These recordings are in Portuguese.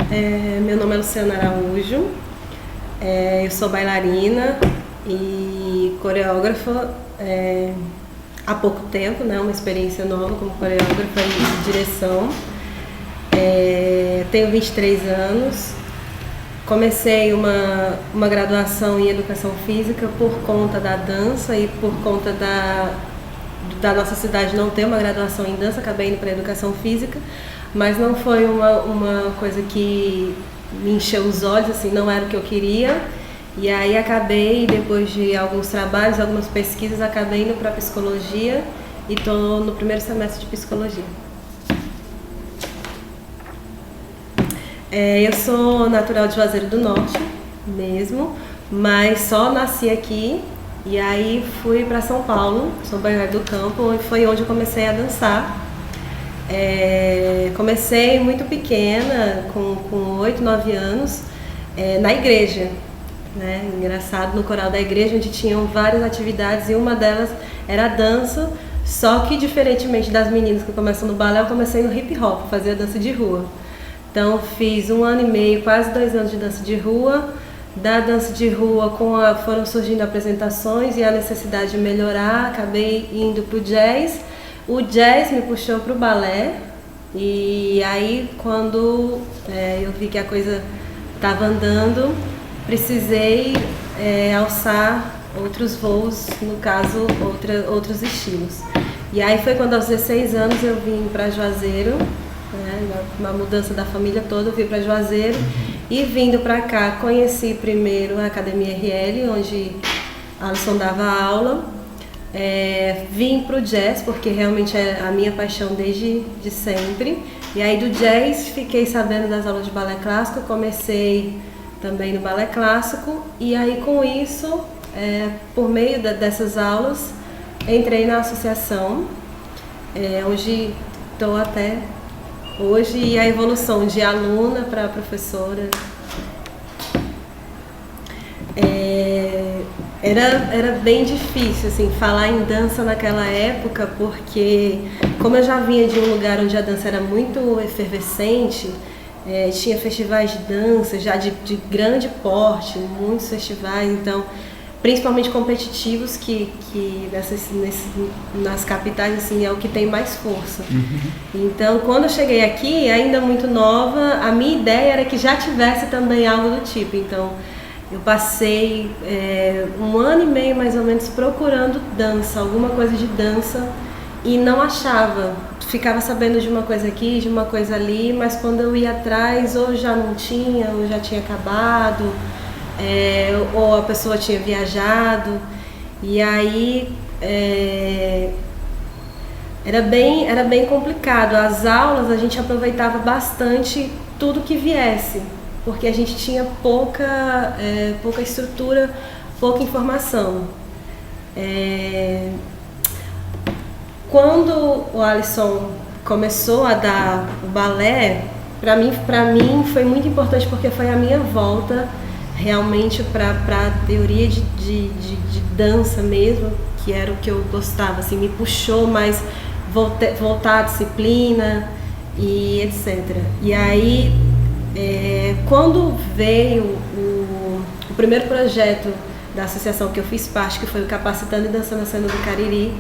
Meu nome é Luciana Araújo, eu sou bailarina e coreógrafa há pouco tempo, né? Uma experiência nova como coreógrafa e direção. Tenho 23 anos, comecei uma graduação em Educação Física por conta da dança e por conta da nossa cidade não ter uma graduação em dança, acabei indo para Educação Física, mas não foi uma coisa que me encheu os olhos, assim, não era o que eu queria. E aí acabei, depois de alguns trabalhos, algumas pesquisas, acabei indo para Psicologia e estou no primeiro semestre de Psicologia. Eu sou natural de Juazeiro do Norte mesmo, mas só nasci aqui e aí fui para São Paulo, sou bailarina do campo, e foi onde eu comecei a dançar. Comecei muito pequena, com 8, 9 anos, na igreja, né? Engraçado, no coral da igreja, onde tinham várias atividades e uma delas era a dança, só que diferentemente das meninas que começam no balé, eu comecei no hip hop, fazia dança de rua. Então fiz 1 ano e meio, quase 2 anos de dança de rua. Da dança de rua foram surgindo apresentações e a necessidade de melhorar, acabei indo para o jazz. O jazz me puxou para o balé e aí quando eu vi que a coisa estava andando, precisei alçar outros voos, no caso outros estilos. E aí foi quando aos 16 anos eu vim para Juazeiro, uma mudança da família toda, eu vim para Juazeiro e vindo para cá conheci primeiro a Academia RL, onde Alisson dava aula. Vim pro jazz porque realmente é a minha paixão desde sempre. E aí do jazz fiquei sabendo das aulas de balé clássico, comecei também no balé clássico e aí com isso, por meio dessas aulas, entrei na associação, onde estou até hoje, e a evolução de aluna para professora. Era bem difícil assim, falar em dança naquela época, porque como eu já vinha de um lugar onde a dança era muito efervescente, tinha festivais de dança já de grande porte, muitos festivais, então principalmente competitivos que nas capitais assim, é o que tem mais força. Então quando eu cheguei aqui, ainda muito nova, a minha ideia era que já tivesse também algo do tipo. Então eu passei 1 ano e meio mais ou menos procurando dança, alguma coisa de dança, e não achava. Ficava sabendo de uma coisa aqui, de uma coisa ali, mas quando eu ia atrás ou já não tinha, ou já tinha acabado, ou a pessoa tinha viajado. E aí era bem complicado. As aulas a gente aproveitava bastante tudo que viesse, porque a gente tinha pouca estrutura, pouca informação. Quando o Alisson começou a dar o balé, para mim foi muito importante, porque foi a minha volta realmente para a teoria de dança mesmo, que era o que eu gostava, assim, me puxou mais voltar à disciplina e etc. E aí, quando veio o primeiro projeto da associação que eu fiz parte, que foi o Capacitando e Dançando a Cena do Cariri,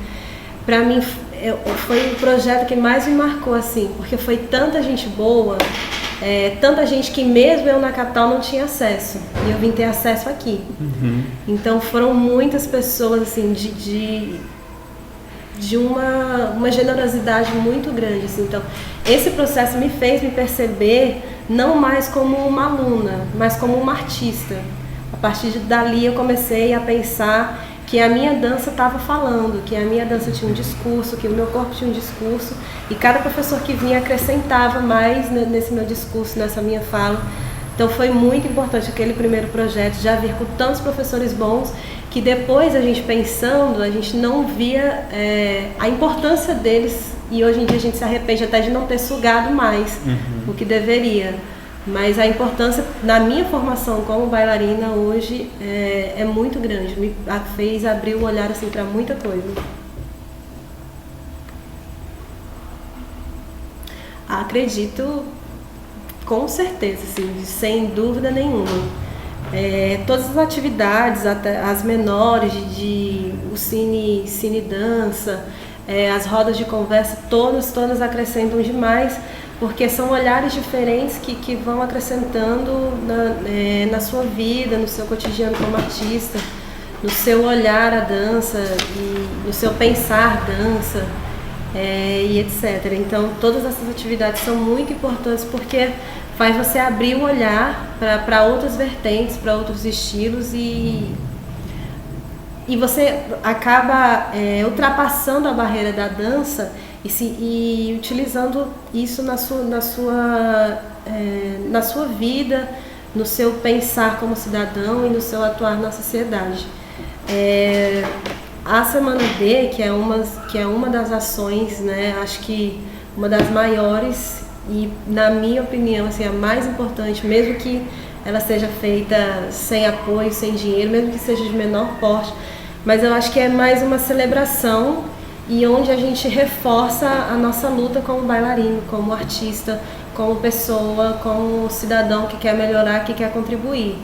para mim foi o projeto que mais me marcou, assim, porque foi tanta gente boa, tanta gente que mesmo eu na capital não tinha acesso, e eu vim ter acesso aqui. Então foram muitas pessoas assim, de uma generosidade muito grande, assim. Então esse processo me fez me perceber não mais como uma aluna, mas como uma artista. A partir dali eu comecei a pensar que a minha dança estava falando, que a minha dança tinha um discurso, que o meu corpo tinha um discurso, e cada professor que vinha acrescentava mais nesse meu discurso, nessa minha fala. Então foi muito importante aquele primeiro projeto, já vir com tantos professores bons, que depois a gente pensando, a gente não via a importância deles, e hoje em dia a gente se arrepende até de não ter sugado mais o que deveria. Mas a importância na minha formação como bailarina hoje é muito grande, me fez abrir o olhar assim, para muita coisa. Acredito com certeza, assim, sem dúvida nenhuma. Todas as atividades, até as menores, o cine dança, as rodas de conversa, todas acrescentam demais, porque são olhares diferentes que vão acrescentando na sua vida, no seu cotidiano como artista, no seu olhar à dança, e no seu pensar dança, e etc. Então, todas essas atividades são muito importantes porque faz você abrir o olhar para outras vertentes, para outros estilos, e você acaba ultrapassando a barreira da dança e utilizando isso na sua vida, no seu pensar como cidadão e no seu atuar na sociedade. A Semana D, que é uma das ações, né, acho que uma das maiores e, na minha opinião, assim, a mais importante, mesmo que ela seja feita sem apoio, sem dinheiro, mesmo que seja de menor porte, mas eu acho que é mais uma celebração e onde a gente reforça a nossa luta como bailarino, como artista, como pessoa, como cidadão que quer melhorar, que quer contribuir.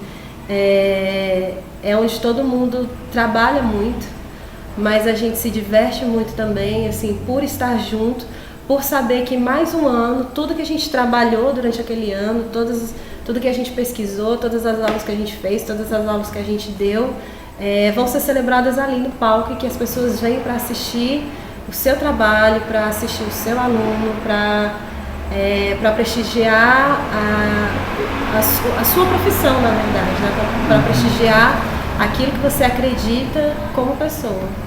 É onde todo mundo trabalha muito, mas a gente se diverte muito também, assim, por estar junto, por saber que mais um ano, tudo que a gente trabalhou durante aquele ano, tudo que a gente pesquisou, todas as aulas que a gente fez, todas as aulas que a gente deu, vão ser celebradas ali no palco, e que as pessoas vêm para assistir o seu trabalho, para assistir o seu aluno, para prestigiar a sua profissão, na verdade, né? Para prestigiar aquilo que você acredita como pessoa.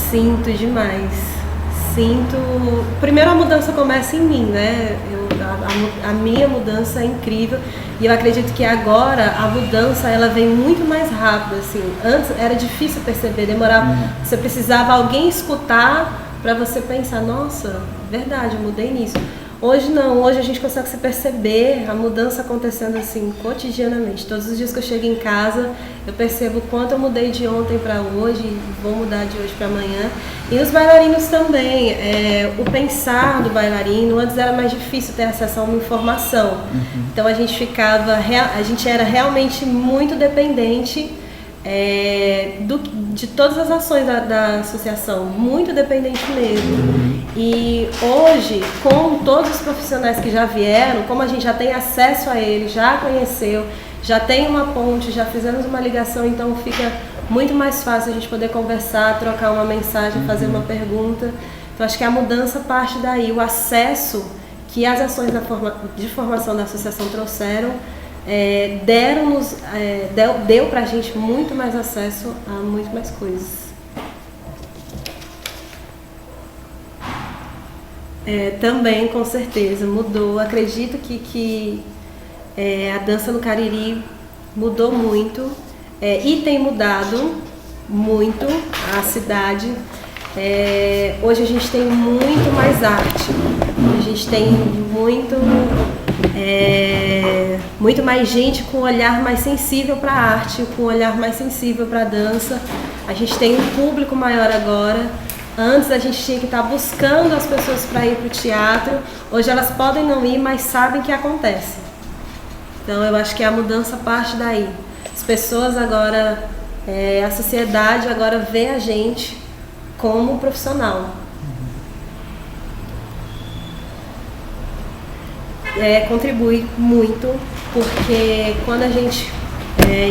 Sinto demais. Primeiro, a mudança começa em mim, né? A minha mudança é incrível, e eu acredito que agora a mudança ela vem muito mais rápido, assim. Antes era difícil perceber, demorava, você precisava alguém escutar para você pensar, nossa, verdade, eu mudei nisso. Hoje não, hoje a gente consegue se perceber a mudança acontecendo assim cotidianamente. Todos os dias que eu chego em casa, eu percebo o quanto eu mudei de ontem para hoje, e vou mudar de hoje para amanhã. E os bailarinos também, o pensar do bailarino, antes era mais difícil ter acesso a uma informação. Então a gente era realmente muito dependente de todas as ações da associação, muito dependente mesmo. E hoje, com todos os profissionais que já vieram, como a gente já tem acesso a eles, já conheceu, já tem uma ponte, já fizemos uma ligação, então fica muito mais fácil a gente poder conversar, trocar uma mensagem, fazer uma pergunta. Então acho que a mudança parte daí, o acesso que as ações de formação da associação trouxeram, deu pra gente muito mais acesso a muito mais coisas. Também, com certeza, mudou. Acredito que a dança no Cariri mudou muito, e tem mudado muito a cidade. Hoje a gente tem muito mais arte, a gente tem muito mais gente com um olhar mais sensível para a arte, com um olhar mais sensível para a dança. A gente tem um público maior agora. Antes a gente tinha que estar buscando as pessoas para ir para o teatro. Hoje elas podem não ir, mas sabem que acontece. Então eu acho que a mudança parte daí. As pessoas agora, a sociedade agora vê a gente como profissional. Contribui muito, porque quando a gente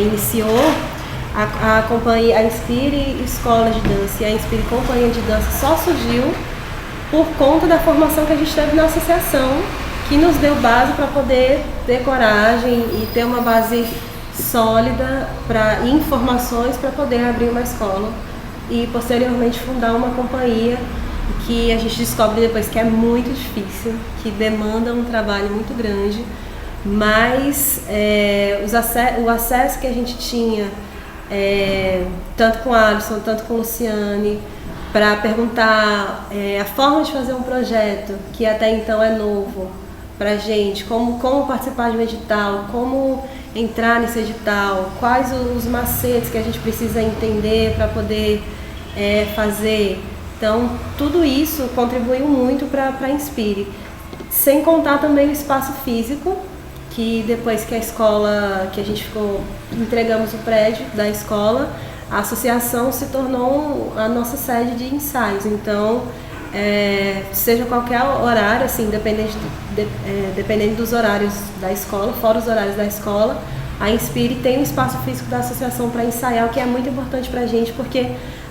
iniciou a companhia, a Inspire Escola de Dança e a Inspire Companhia de Dança só surgiu por conta da formação que a gente teve na associação, que nos deu base para poder ter coragem e ter uma base sólida e informações para poder abrir uma escola e posteriormente fundar uma companhia, que a gente descobre depois que é muito difícil, que demanda um trabalho muito grande, mas o acesso que a gente tinha, tanto com a Alisson, tanto com a Luciane, para perguntar a forma de fazer um projeto que até então é novo para a gente, como participar de um edital, como entrar nesse edital, quais os macetes que a gente precisa entender para poder fazer, Então, tudo isso contribuiu muito para a Inspire. Sem contar também o espaço físico, que depois que a escola, que a gente entregamos o prédio da escola, a associação se tornou a nossa sede de ensaios. Então, seja qualquer horário, assim, dependendo dos horários da escola, fora os horários da escola, a Inspire tem um espaço físico da associação para ensaiar, o que é muito importante para a gente, porque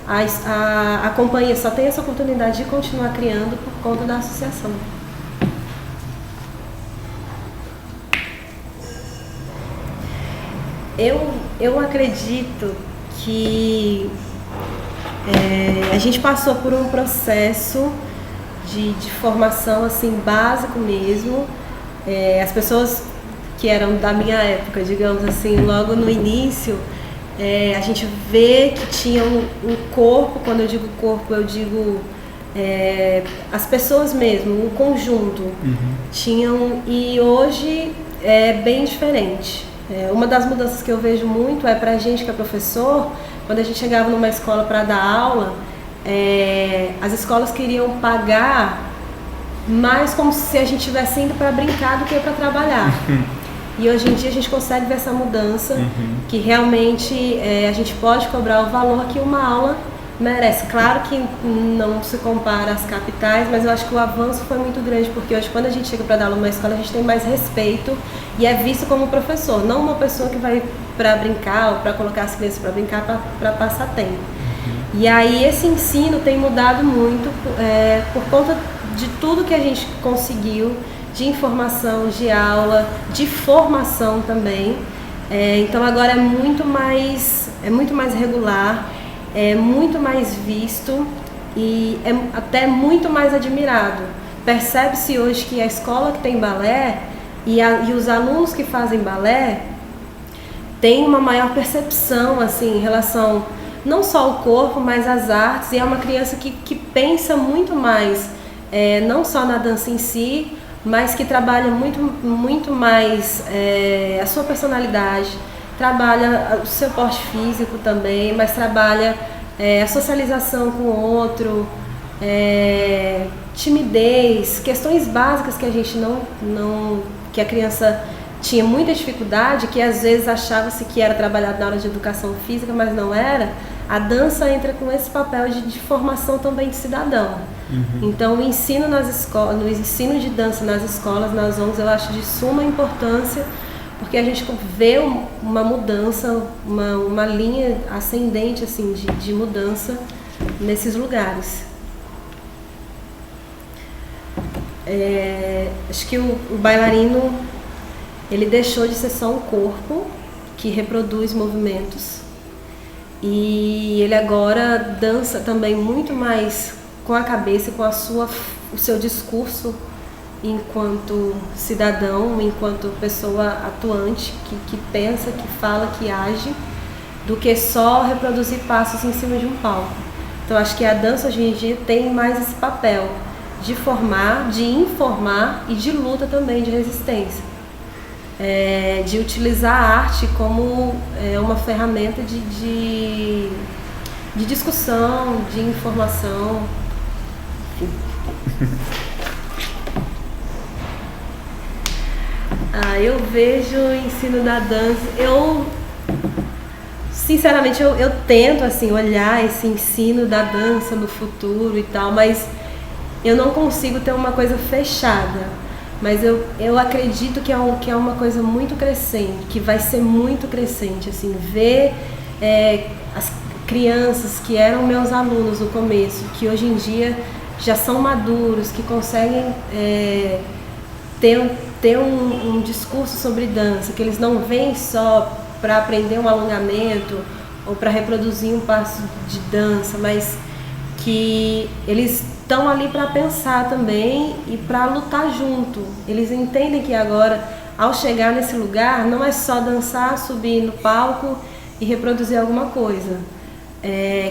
a companhia só tem essa oportunidade de continuar criando por conta da associação. Eu acredito que a gente passou por um processo de formação assim, básico mesmo. As pessoas que eram da minha época, digamos assim, logo no início, a gente vê que tinha um corpo. Quando eu digo corpo, eu digo as pessoas mesmo, o conjunto. Tinham, e hoje é bem diferente. Uma das mudanças que eu vejo muito é pra gente que é professor. Quando a gente chegava numa escola para dar aula, as escolas queriam pagar mais como se a gente estivesse indo para brincar do que para trabalhar. E hoje em dia a gente consegue ver essa mudança, que realmente a gente pode cobrar o valor que uma aula merece. Claro que não se compara às capitais, mas eu acho que o avanço foi muito grande, porque hoje quando a gente chega para dar aula numa escola, a gente tem mais respeito e é visto como professor, não uma pessoa que vai para brincar ou para colocar as crianças para brincar, para passar tempo. E aí esse ensino tem mudado muito por conta de tudo que a gente conseguiu, de informação, de aula, de formação também. Então agora é muito mais regular, é muito mais visto e é até muito mais admirado. Percebe-se hoje que a escola que tem balé e os alunos que fazem balé têm uma maior percepção assim, em relação não só ao corpo, mas às artes, e é uma criança que pensa muito mais, não só na dança em si, mas que trabalha muito mais a sua personalidade, trabalha o seu porte físico também, mas trabalha a socialização com o outro, timidez, questões básicas que a gente que a criança tinha muita dificuldade, que às vezes achava-se que era trabalhado na aula de educação física, mas não era. A dança entra com esse papel de formação também de cidadão. Então o ensino no ensino de dança nas escolas, nas ONGs, eu acho de suma importância, porque a gente vê uma mudança, uma linha ascendente assim, de mudança nesses lugares. Acho que o bailarino, ele deixou de ser só um corpo que reproduz movimentos, e ele agora dança também muito mais com a cabeça, com o seu discurso enquanto cidadão, enquanto pessoa atuante, que pensa, que fala, que age, do que só reproduzir passos em cima de um palco. Então acho que a dança hoje em dia tem mais esse papel de formar, de informar e de luta também, de resistência. De utilizar a arte como uma ferramenta de discussão, de informação. Eu vejo o ensino da dança, sinceramente eu tento assim, olhar esse ensino da dança no futuro e tal, mas eu não consigo ter uma coisa fechada. Mas eu acredito que é uma coisa muito crescente, que vai ser muito crescente, assim, ver as crianças que eram meus alunos no começo, que hoje em dia já são maduros, que conseguem ter um discurso sobre dança, que eles não vêm só para aprender um alongamento ou para reproduzir um passo de dança, mas que eles estão ali para pensar também e para lutar junto. Eles entendem que agora, ao chegar nesse lugar, não é só dançar, subir no palco e reproduzir alguma coisa.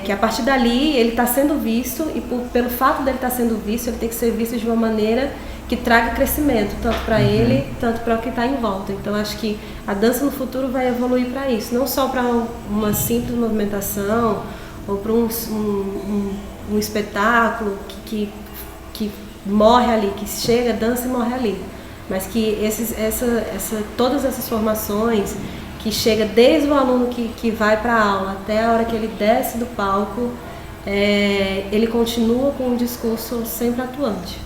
Que a partir dali ele está sendo visto, e pelo fato dele estar sendo visto, ele tem que ser visto de uma maneira que traga crescimento, tanto para ele, tanto para o que está em volta. Então acho que a dança no futuro vai evoluir para isso, não só para uma simples movimentação ou para um espetáculo que morre ali, que chega, dança e morre ali. Mas que todas essas formações, que chega desde o aluno que vai para a aula até a hora que ele desce do palco, ele continua com um discurso sempre atuante.